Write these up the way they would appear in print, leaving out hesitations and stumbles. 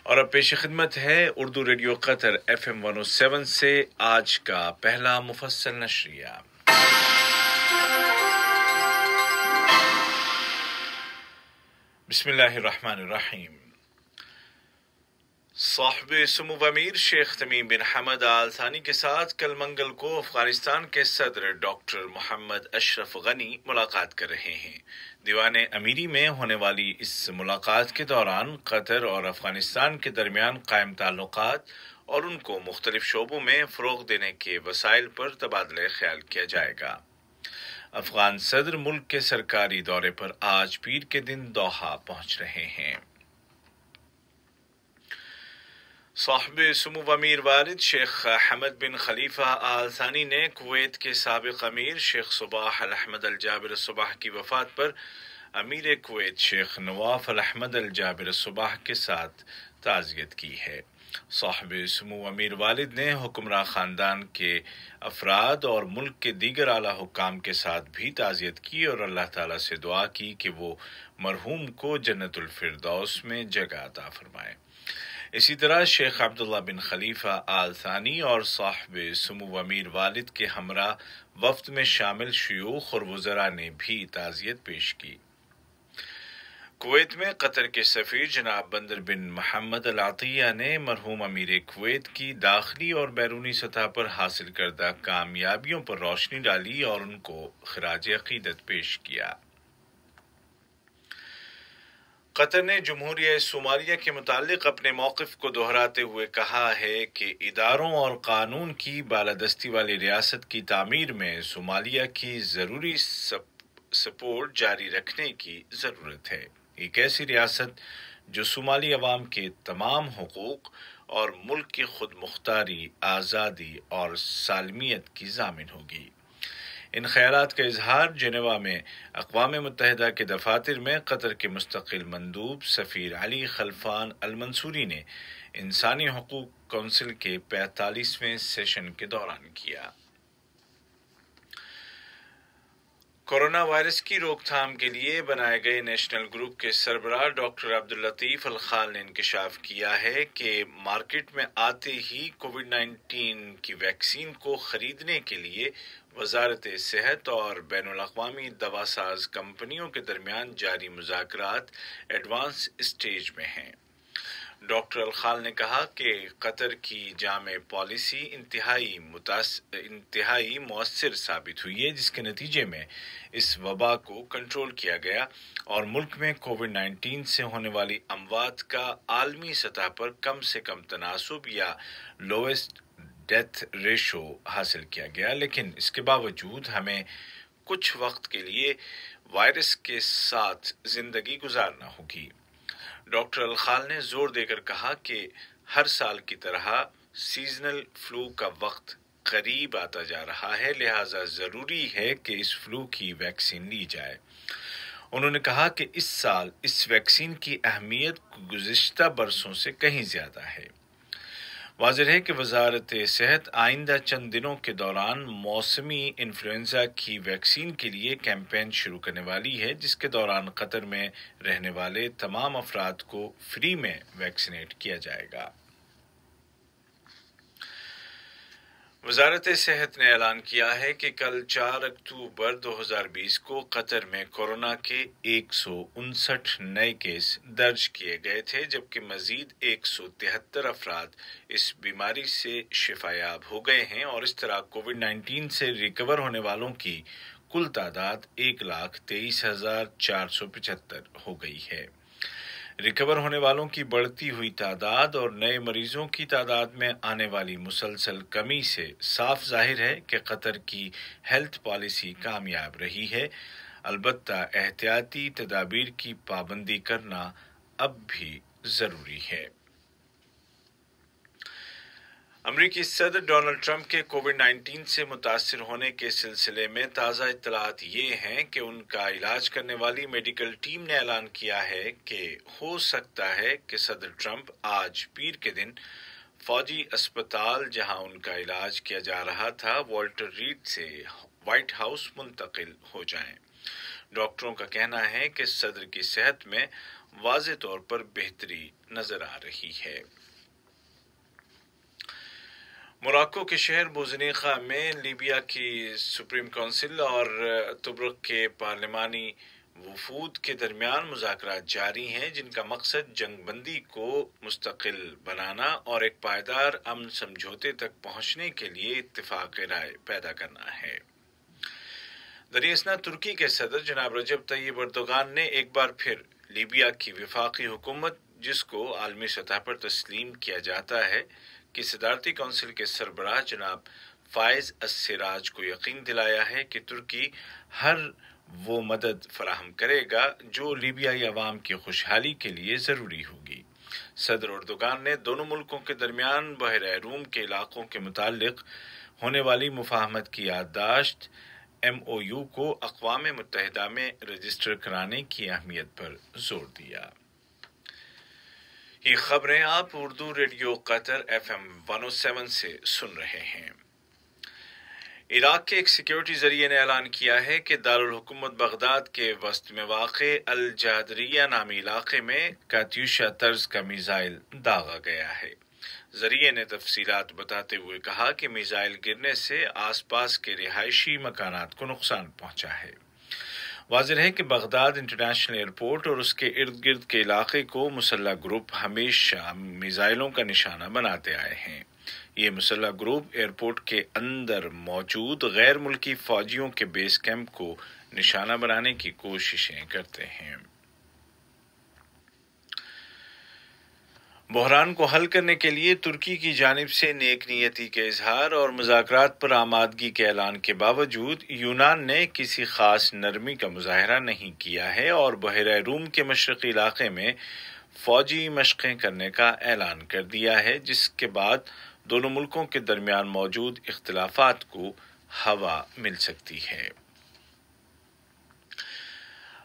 اور اب پیش خدمت ہے اردو ریڈیو قطر FM 107 سے آج کا پہلا مفصل نشریہ۔ بسم اللہ الرحمن الرحیم۔ صاحب سمو امیر شیخ تمیم بن حمد آل ثانی کے ساتھ کل منگل کو افغانستان کے صدر ڈاکٹر محمد اشرف غنی ملاقات کر رہے ہیں۔ دیوان امیری میں ہونے والی اس ملاقات کے دوران قطر اور افغانستان کے درمیان قائم تعلقات اور ان کو مختلف شعبوں میں فروغ دینے کے وسائل پر تبادلہ خیال کیا جائے گا۔ افغان صدر ملک کے سرکاری دورے پر آج پیر کے دن دوحہ پہنچ رہے ہیں۔ صاحب سمو امیر والد شیخ حمد بن خلیفہ آل ثانی نے کویت کے سابق امیر شیخ صباح الاحمد الجابر الصباح کی وفات پر امیر کویت شیخ نواف الاحمد الجابر الصباح کے ساتھ تعزیت کی ہے۔ صاحب سمو امیر والد نے حکمراں خاندان کے افراد اور ملک کے دیگر اعلیٰ حکام کے ساتھ بھی تعزیت کی اور اللہ تعالیٰ سے دعا کی کہ وہ مرحوم کو جنت الفردوس میں جگہ عطا فرمائے۔ اسی طرح شیخ عبداللہ بن خلیفہ آل ثانی اور صاحب سمو امیر والد کے ہمراہ وفد میں شامل شیوخ اور وزراء نے بھی تعزیت پیش کی۔ کویت میں قطر کے سفیر جناب بندر بن محمد العطیہ نے مرحوم امیر کویت کی داخلی اور بیرونی سطح پر حاصل کردہ کامیابیوں پر روشنی ڈالی اور ان کو خراج عقیدت پیش کیا۔ قطر نے جمہوریہ صومالیہ کے متعلق اپنے موقف کو دہراتے ہوئے کہا ہے کہ اداروں اور قانون کی بالادستی والی ریاست کی تعمیر میں صومالیہ کی ضروری سپورٹ جاری رکھنے کی ضرورت ہے۔ ایک ایسی ریاست جو صومالی عوام کے تمام حقوق اور ملک کی خود مختاری، آزادی اور سالمیت کی ضامن ہوگی۔ ان خیالات کا اظہار جنیوا میں اقوام متحدہ کے دفاتر میں قطر کے مستقل مندوب سفیر علی خلفان المنصوری نے انسانی حقوق کونسل کے 45ویں سیشن کے دوران کیا۔ کورونا وائرس کی روک تھام کے لیے بنائے گئے نیشنل گروپ کے سربراہ ڈاکٹر عبداللطیف الخال نے انکشاف کیا ہے کہ مارکیٹ میں آتے ہی کووڈ 19 کی ویکسین کو خریدنے کے لیے وزارت صحت اور بین الاقوامی دواساز کمپنیوں کے درمیان جاری مذاکرات ایڈوانس اسٹیج میں ہیں۔ ڈاکٹر الخال نے کہا کہ قطر کی جامع پالیسی انتہائی مؤثر ثابت ہوئی ہے، جس کے نتیجے میں اس وبا کو کنٹرول کیا گیا اور ملک میں کووڈ 19 سے ہونے والی اموات کا عالمی سطح پر کم سے کم تناسب یا لویسٹ ڈیتھ ریشو حاصل کیا گیا، لیکن اس کے باوجود ہمیں کچھ وقت کے لیے وائرس کے ساتھ زندگی گزارنا ہوگی۔ ڈاکٹر الخال نے زور دے کر کہا کہ ہر سال کی طرح سیزنل فلو کا وقت قریب آتا جا رہا ہے، لہٰذا ضروری ہے کہ اس فلو کی ویکسین لی جائے۔ انہوں نے کہا کہ اس سال اس ویکسین کی اہمیت گزشتہ برسوں سے کہیں زیادہ ہے۔ واضح ہے کہ وزارت صحت آئندہ چند دنوں کے دوران موسمی انفلوئنزا کی ویکسین کے لیے کیمپین شروع کرنے والی ہے، جس کے دوران قطر میں رہنے والے تمام افراد کو فری میں ویکسینیٹ کیا جائے گا۔ وزارت صحت نے اعلان کیا ہے کہ کل 4 اکتوبر 2020 کو قطر میں کورونا کے 159 نئے کیس درج کیے گئے تھے، جبکہ مزید 173 افراد اس بیماری سے شفا یاب ہو گئے ہیں اور اس طرح کووڈ 19 سے ریکور ہونے والوں کی کل تعداد 1,23,475 ہو گئی ہے۔ ریکور ہونے والوں کی بڑھتی ہوئی تعداد اور نئے مریضوں کی تعداد میں آنے والی مسلسل کمی سے صاف ظاہر ہے کہ قطر کی ہیلتھ پالیسی کامیاب رہی ہے، البتہ احتیاطی تدابیر کی پابندی کرنا اب بھی ضروری ہے۔ امریکی صدر ڈونلڈ ٹرمپ کے کووڈ 19 سے متاثر ہونے کے سلسلے میں تازہ اطلاعات یہ ہیں کہ ان کا علاج کرنے والی میڈیکل ٹیم نے اعلان کیا ہے کہ ہو سکتا ہے کہ صدر ٹرمپ آج پیر کے دن فوجی اسپتال جہاں ان کا علاج کیا جا رہا تھا والٹر ریڈ سے وائٹ ہاؤس منتقل ہو جائیں۔ ڈاکٹروں کا کہنا ہے کہ صدر کی صحت میں واضح طور پر بہتری نظر آ رہی ہے۔ موراکو کے شہر بوزنیقہ میں لیبیا کی سپریم کونسل اور طبرق کے پارلیمانی وفود کے درمیان مذاکرات جاری ہیں، جن کا مقصد جنگ بندی کو مستقل بنانا اور ایک پائیدار امن سمجھوتے تک پہنچنے کے لیے اتفاق رائے پیدا کرنا ہے۔ دریں اثنا ترکی کے صدر جناب رجب طیب اردوغان نے ایک بار پھر لیبیا کی وفاقی حکومت، جس کو عالمی سطح پر تسلیم کیا جاتا ہے، کہ صدارتی کونسل کے سربراہ جناب فائز السراج کو یقین دلایا ہے کہ ترکی ہر وہ مدد فراہم کرے گا جو لیبیائی عوام کی خوشحالی کے لیے ضروری ہوگی۔ صدر اردوغان نے دونوں ملکوں کے درمیان بحیرہ روم کے علاقوں کے متعلق ہونے والی مفاہمت کی یادداشت MOU کو اقوام متحدہ میں رجسٹر کرانے کی اہمیت پر زور دیا۔ یہ خبریں آپ اردو ریڈیو قطر FM 107 سے سن رہے ہیں۔ عراق کے ایک سیکیورٹی ذریعے نے اعلان کیا ہے کہ دارالحکومت بغداد کے وسط میں واقع الجادریہ نامی علاقے میں کاتیوشا طرز کا میزائل داغا گیا ہے۔ ذریعے نے تفصیلات بتاتے ہوئے کہا کہ میزائل گرنے سے آس پاس کے رہائشی مکانات کو نقصان پہنچا ہے۔ واضح ہے کہ بغداد انٹرنیشنل ایئرپورٹ اور اس کے ارد گرد کے علاقے کو مسلح گروپ ہمیشہ میزائلوں کا نشانہ بناتے آئے ہیں۔ یہ مسلح گروپ ایئرپورٹ کے اندر موجود غیر ملکی فوجیوں کے بیس کیمپ کو نشانہ بنانے کی کوششیں کرتے ہیں۔ بحران کو حل کرنے کے لیے ترکی کی جانب سے نیک نیتی کے اظہار اور مذاکرات پر آمادگی کے اعلان کے باوجود یونان نے کسی خاص نرمی کا مظاہرہ نہیں کیا ہے اور بحیرہ روم کے مشرقی علاقے میں فوجی مشقیں کرنے کا اعلان کر دیا ہے، جس کے بعد دونوں ملکوں کے درمیان موجود اختلافات کو ہوا مل سکتی ہے۔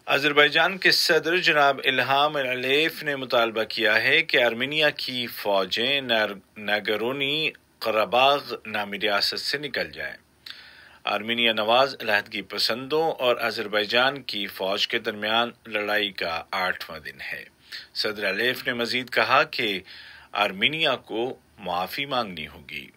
آذربائیجان کے صدر جناب الہام علیف نے مطالبہ کیا ہے کہ آرمینیا کی فوجیں ناگورنو قرباغ نامی ریاست سے نکل جائیں۔ آرمینیا نواز علیحدگی پسندوں اور آذربائیجان کی فوج کے درمیان لڑائی کا 8واں دن ہے۔ صدر علیف نے مزید کہا کہ آرمینیا کو معافی مانگنی ہوگی۔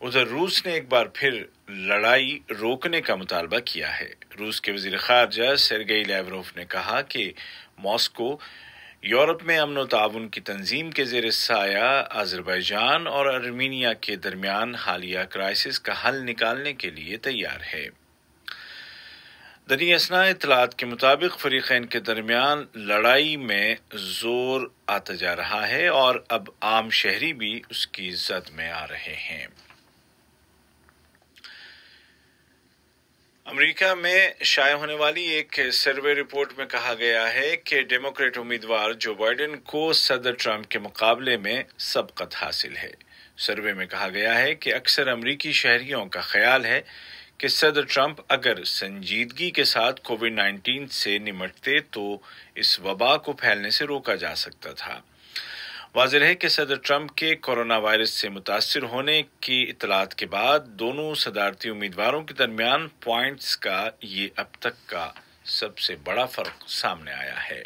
ادھر روس نے ایک بار پھر لڑائی روکنے کا مطالبہ کیا ہے۔ روس کے وزیر خارجہ سرگئی لیوروف نے کہا کہ ماسکو یورپ میں امن و تعاون کی تنظیم کے زیر سایہ آذربائیجان اور آرمینیا کے درمیان حالیہ کرائسس کا حل نکالنے کے لیے تیار ہے۔ دریں اثنا اطلاعات کے مطابق فریقین کے درمیان لڑائی میں زور آتا جا رہا ہے اور اب عام شہری بھی اس کی زد میں آ رہے ہیں۔ امریکہ میں شائع ہونے والی ایک سروے رپورٹ میں کہا گیا ہے کہ ڈیموکریٹ امیدوار جو بائیڈن کو صدر ٹرمپ کے مقابلے میں سبقت حاصل ہے۔ سروے میں کہا گیا ہے کہ اکثر امریکی شہریوں کا خیال ہے کہ صدر ٹرمپ اگر سنجیدگی کے ساتھ کووڈ-19 سے نمٹتے تو اس وبا کو پھیلنے سے روکا جا سکتا تھا۔ واضح ہے کہ صدر ٹرمپ کے کورونا وائرس سے متاثر ہونے کی اطلاعات کے بعد دونوں صدارتی امیدواروں کے درمیان پوائنٹس کا یہ اب تک کا سب سے بڑا فرق سامنے آیا ہے۔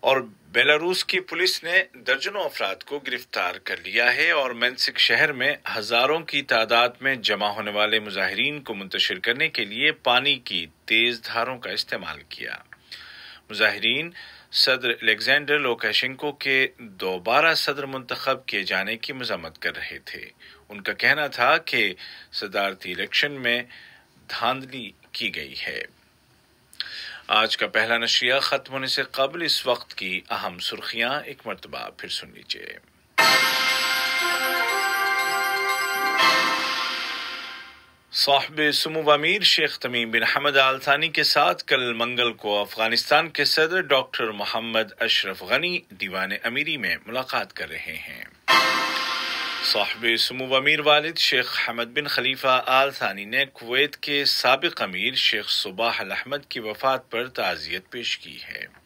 اور بیلاروس کی پولیس نے درجنوں افراد کو گرفتار کر لیا ہے اور مینسک شہر میں ہزاروں کی تعداد میں جمع ہونے والے مظاہرین کو منتشر کرنے کے لیے پانی کی تیز دھاروں کا استعمال کیا۔ مظاہرین صدر الیگزینڈر لوکاشنکو کے دوبارہ صدر منتخب کیے جانے کی مذمت کر رہے تھے۔ ان کا کہنا تھا کہ صدارتی الیکشن میں دھاندلی کی گئی ہے۔ آج کا پہلا نشریہ ختم ہونے سے قبل اس وقت کی اہم سرخیاں ایک مرتبہ پھر سن لیجیے۔ صاحب سمو امیر شیخ تمیم بن حمد آل ثانی کے ساتھ کل منگل کو افغانستان کے صدر ڈاکٹر محمد اشرف غنی دیوان امیری میں ملاقات کر رہے ہیں۔ صاحب سمو امیر والد شیخ حمد بن خلیفہ آل ثانی نے کویت کے سابق امیر شیخ صباح الاحمد کی وفات پر تعزیت پیش کی ہے۔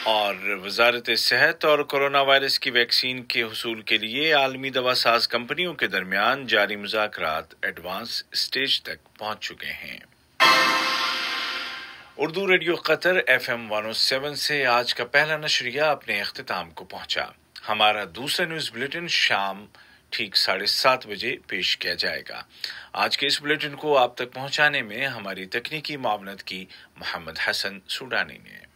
اور وزارت صحت اور کورونا وائرس کی ویکسین کے حصول کے لیے عالمی دوا ساز کمپنیوں کے درمیان جاری مذاکرات ایڈوانس سٹیج تک پہنچ چکے ہیں۔ اردو ریڈیو قطر FM 107 سے آج کا پہلا نشریہ اپنے اختتام کو پہنچا۔ ہمارا دوسرا نیوز بلیٹن شام ٹھیک 7:30 بجے پیش کیا جائے گا۔ آج کے اس بلیٹن کو آپ تک پہنچانے میں ہماری تکنیکی معاونت کی محمد حسن سوڈانی نے۔